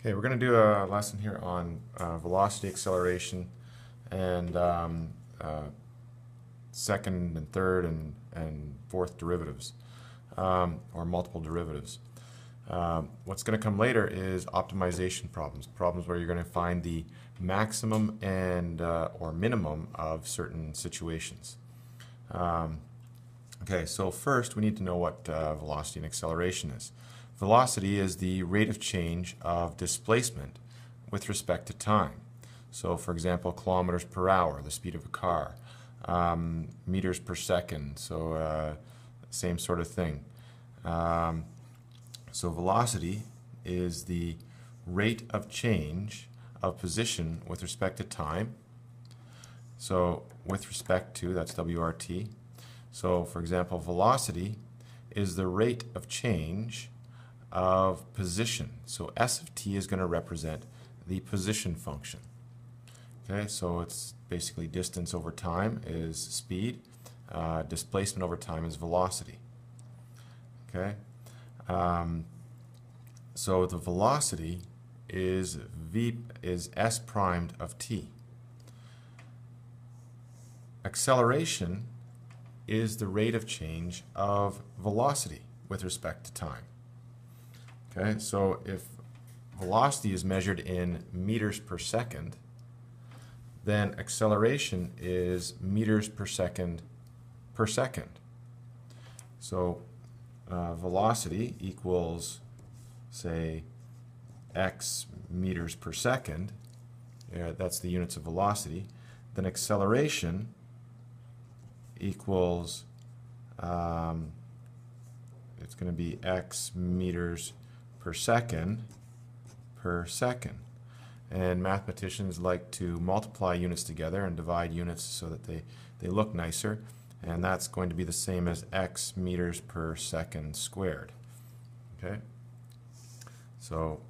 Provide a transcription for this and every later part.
Okay, we're going to do a lesson here on velocity, acceleration, and second and third and fourth derivatives, or multiple derivatives. What's going to come later is optimization problems, problems where you're going to find the maximum and or minimum of certain situations. Okay, so first we need to know what velocity and acceleration is. Velocity is the rate of change of displacement with respect to time. So for example, kilometers per hour, the speed of a car, meters per second, so same sort of thing. So velocity is the rate of change of position with respect to time. So with respect to, that's WRT. So for example, velocity is the rate of change of position. So S of t is going to represent the position function. Okay, so it's basically distance over time is speed, displacement over time is velocity. Okay, so the velocity is S primed of t. Acceleration is the rate of change of velocity with respect to time. Okay, so if velocity is measured in meters per second, then acceleration is meters per second per second. So velocity equals, say, x meters per second. That's the units of velocity. Then acceleration equals, it's going to be x meters per second. And mathematicians like to multiply units together and divide units so that they look nicer. And that's going to be the same as x meters per second squared. Okay? So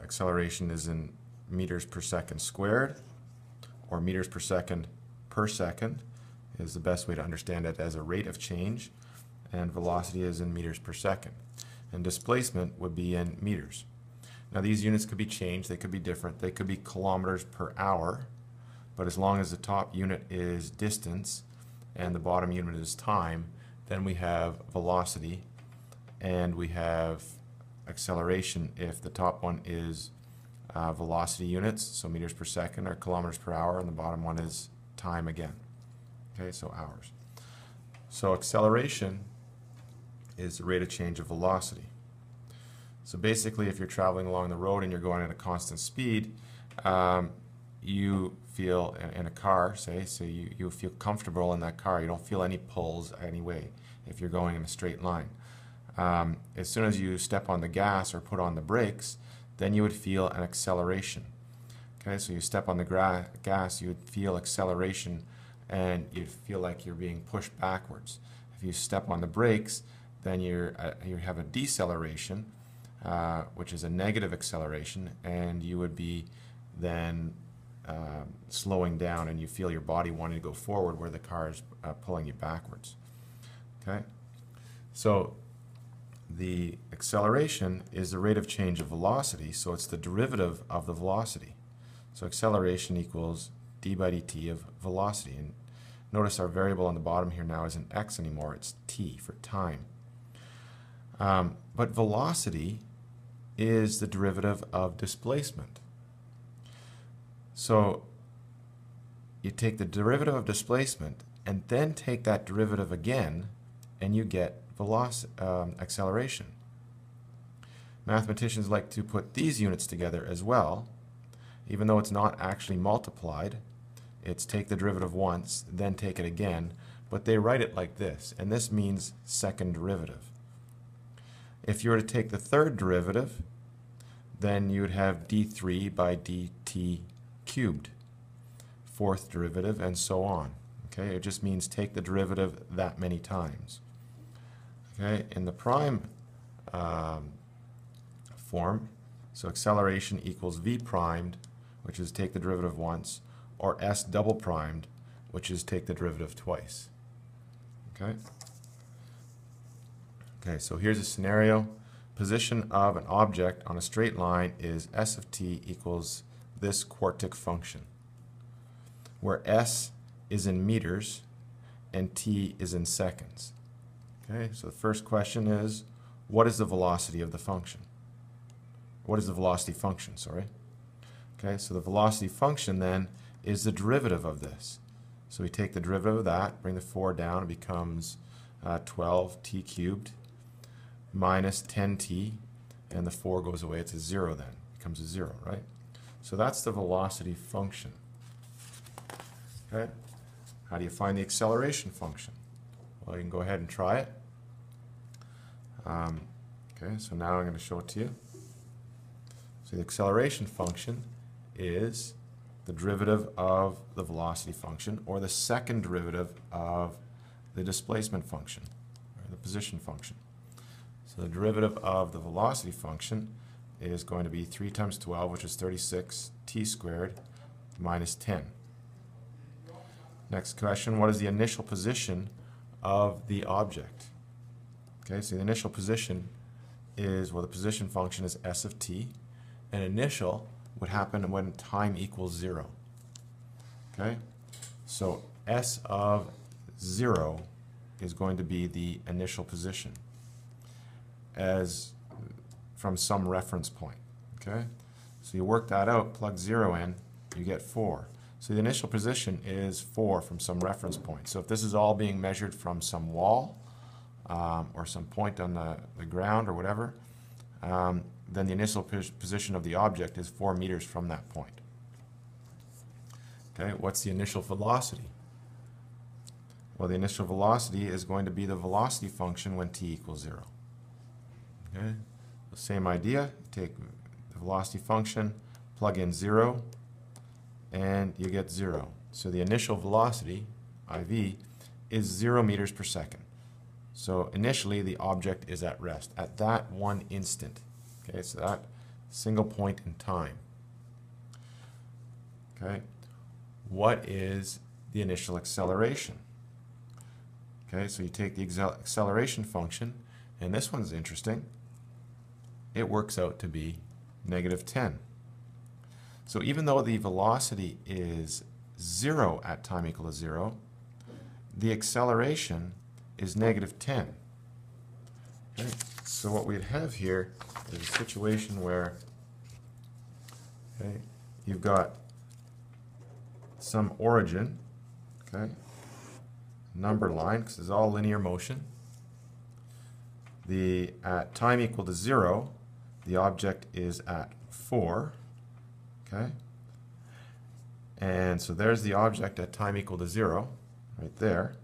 acceleration is in meters per second squared, or meters per second is the best way to understand it as a rate of change, and velocity is in meters per second. And displacement would be in meters. Now these units could be changed, they could be different, they could be kilometers per hour, but as long as the top unit is distance and the bottom unit is time, then we have velocity and we have acceleration if the top one is velocity units, so meters per second or kilometers per hour, and the bottom one is time again. Okay, so hours. So acceleration is the rate of change of velocity. So basically, if you're traveling along the road and you're going at a constant speed, you feel in a car, say, so you feel comfortable in that car. You don't feel any pulls anyway if you're going in a straight line. As soon as you step on the gas or put on the brakes, then you would feel an acceleration. Okay, so you step on the gas, you would feel acceleration, and you'd feel like you're being pushed backwards. If you step on the brakes, then you have a deceleration, which is a negative acceleration, and you would be then slowing down, and you feel your body wanting to go forward where the car is pulling you backwards. Okay, so the acceleration is the rate of change of velocity, so it's the derivative of the velocity. So acceleration equals d by dt of velocity. And notice our variable on the bottom here now isn't x anymore, it's t for time. But velocity is the derivative of displacement. So you take the derivative of displacement and then take that derivative again, and you get acceleration. Mathematicians like to put these units together as well, even though it's not actually multiplied. It's take the derivative once, then take it again, but they write it like this, and this means second derivative. If you were to take the third derivative, then you would have d3 by dt cubed, fourth derivative, and so on. Okay, it just means take the derivative that many times. Okay, in the prime form, so acceleration equals v primed, which is take the derivative once, or s double primed, which is take the derivative twice. Okay. Okay, so here's a scenario. position of an object on a straight line is s of t equals this quartic function, where s is in meters and t is in seconds. Okay, so the first question is, what is the velocity of the function? What is the velocity function, sorry? Okay, so the velocity function then is the derivative of this. So we take the derivative of that, bring the 4 down, it becomes 12t cubed minus 10t, and the 4 goes away, it's a 0 then, it becomes a 0, right? So that's the velocity function. Okay, how do you find the acceleration function? Well, you can go ahead and try it. Okay, so now I'm going to show it to you. So the acceleration function is the derivative of the velocity function, or the second derivative of the displacement function, or the position function. So the derivative of the velocity function is going to be 3 times 12, which is 36, t squared minus 10. Next question, what is the initial position of the object? Okay, so the initial position is, well, the position function is s of t, and initial would happen when time equals 0. Okay, so s of 0 is going to be the initial position as from some reference point. Okay, so you work that out, plug 0 in, you get 4. So the initial position is 4 from some reference point. So if this is all being measured from some wall or some point on the ground or whatever, then the initial position of the object is 4 meters from that point. Okay, what's the initial velocity? Well, the initial velocity is going to be the velocity function when t equals 0. Okay, the same idea, take the velocity function, plug in 0, and you get 0. So the initial velocity, IV, is 0 meters per second. So initially the object is at rest at that one instant. Okay, so that single point in time. Okay, what is the initial acceleration? Okay, so you take the acceleration function, and this one's interesting. It works out to be -10. So even though the velocity is 0 at time equal to 0, the acceleration is -10. Okay, so what we'd have here is a situation where, okay, you've got some origin, okay, number line, because it's all linear motion. At time equal to 0, the object is at 4, okay, and so there's the object at time equal to 0, right there.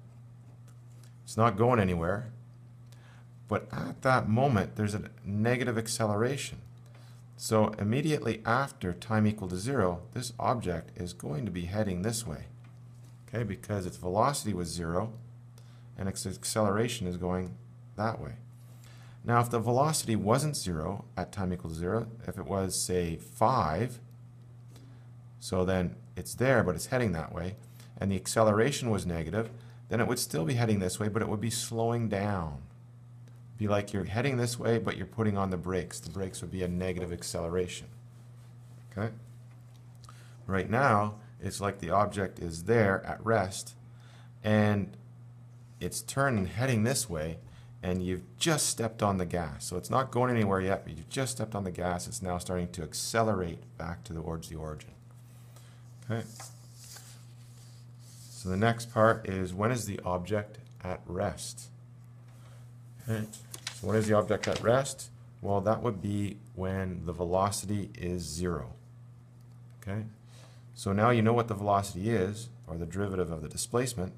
It's not going anywhere, but at that moment there's a negative acceleration. So immediately after time equal to 0, this object is going to be heading this way, okay, because its velocity was 0 and its acceleration is going that way. Now if the velocity wasn't 0 at time equal to 0, if it was, say, 5, so then it's there but it's heading that way, and the acceleration was negative, then it would still be heading this way, but it would be slowing down. Be like you're heading this way, but you're putting on the brakes. The brakes would be a negative acceleration. Okay? Right now, it's like the object is there at rest, and it's turning, heading this way, and you've just stepped on the gas. So it's not going anywhere yet, but you've just stepped on the gas. It's now starting to accelerate back towards the origin. Okay? So the next part is, when is the object at rest? Okay. So when is the object at rest? Well, that would be when the velocity is 0. Okay? So now you know what the velocity is, or the derivative of the displacement,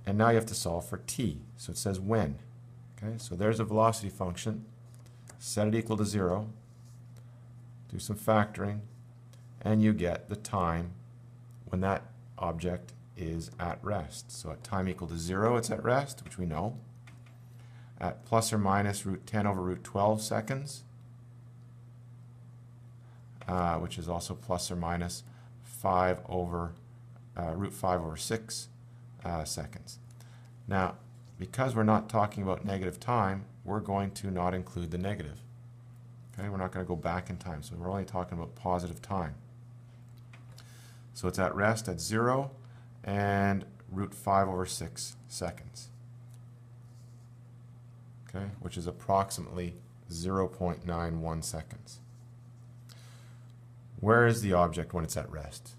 and now you have to solve for t. So it says when. Okay? So there's a velocity function. Set it equal to 0. Do some factoring, and you get the time when that object is at rest. So at time equal to 0, it's at rest, which we know. At plus or minus root 10 over root 12 seconds, which is also plus or minus 5 over root 5 over 6 seconds. Now, because we're not talking about negative time, we're going to not include the negative. Okay, we're not going to go back in time, so we're only talking about positive time. So it's at rest at 0 and root 5 over 6 seconds. Okay, which is approximately 0.91 seconds. Where is the object when it's at rest?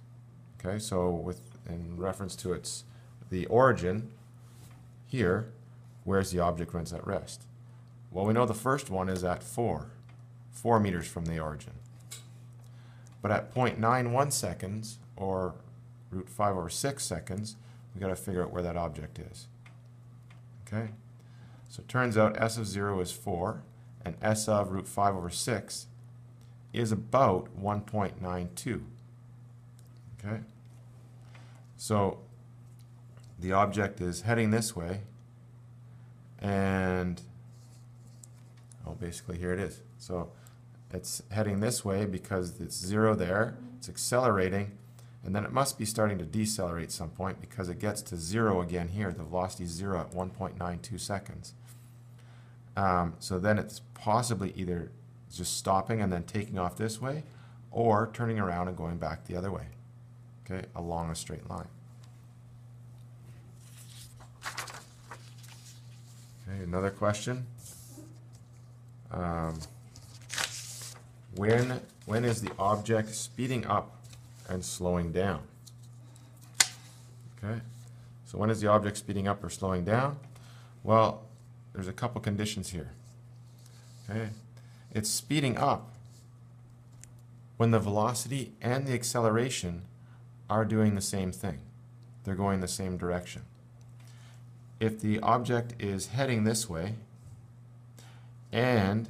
Okay, so in reference to the origin here, where's the object when it's at rest? Well, we know the first one is at 4 meters from the origin. But at 0.91 seconds, or root 5 over 6 seconds, we've got to figure out where that object is. Okay? So it turns out S of 0 is 4, and S of root 5 over 6 is about 1.92. Okay? So the object is heading this way, and basically here it is. So it's heading this way because it's 0 there, it's accelerating, and then it must be starting to decelerate some point because it gets to 0 again here. The velocity is 0 at 1.92 seconds. So then it's possibly either just stopping and then taking off this way, or turning around and going back the other way, okay, along a straight line. Okay, another question. When is the object speeding up and slowing down? Okay, so when is the object speeding up or slowing down? Well, there's a couple conditions here. Okay, it's speeding up when the velocity and the acceleration are doing the same thing. They're going the same direction. If the object is heading this way and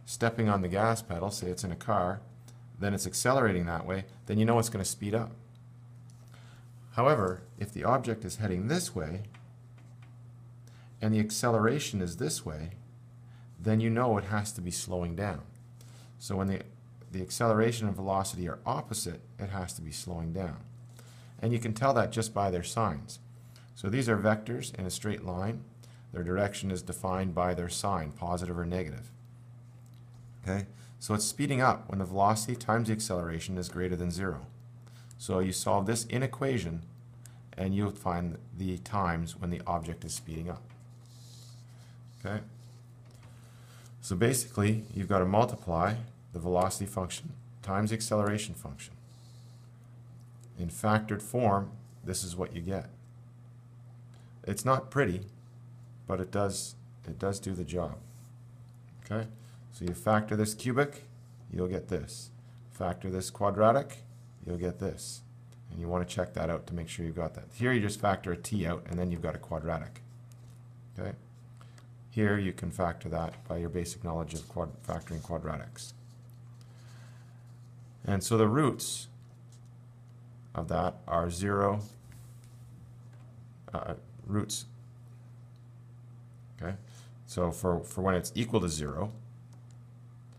stepping on the gas pedal, say it's in a car, then it's accelerating that way, then you know it's going to speed up. However, if the object is heading this way and the acceleration is this way, then you know it has to be slowing down. So when the acceleration and velocity are opposite, it has to be slowing down. And you can tell that just by their signs. So these are vectors in a straight line. Their direction is defined by their sign, positive or negative. Okay? So it's speeding up when the velocity times the acceleration is greater than 0. So you solve this inequation and you'll find the times when the object is speeding up. Okay? So basically, you've got to multiply the velocity function times the acceleration function. In factored form, this is what you get. It's not pretty, but it does do the job. Okay? So you factor this cubic, you'll get this. Factor this quadratic, you'll get this. And you want to check that out to make sure you've got that. Here you just factor a t out, and then you've got a quadratic. Okay? Here you can factor that by your basic knowledge of factoring quadratics. And so the roots of that are 0, roots. Okay? So for when it's equal to 0,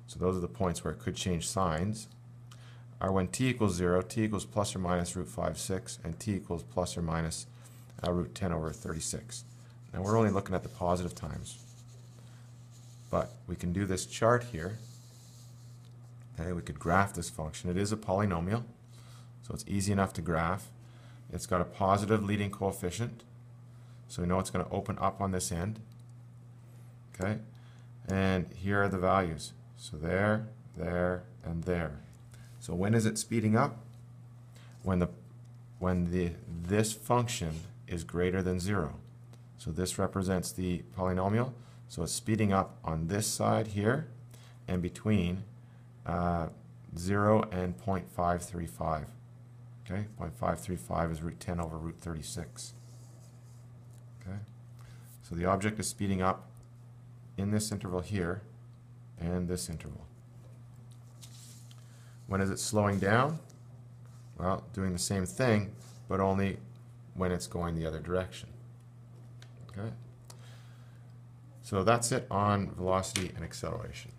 so those are the points where it could change signs, are when t equals 0, t equals plus or minus root 5, 6, and t equals plus or minus root 10 over 36. Now we're only looking at the positive times. But we can do this chart here. Okay, we could graph this function. It is a polynomial, so it's easy enough to graph. It's got a positive leading coefficient, so we know it's going to open up on this end. Okay, and here are the values. So there, there, and there. So when is it speeding up? When this function is greater than 0. So this represents the polynomial. So it's speeding up on this side here and between 0 and 0.535. Okay, 0.535 is root 10 over root 36. Okay, so the object is speeding up in this interval here and this interval. When is it slowing down? Well, doing the same thing, but only when it's going the other direction. Okay. So that's it on velocity and acceleration.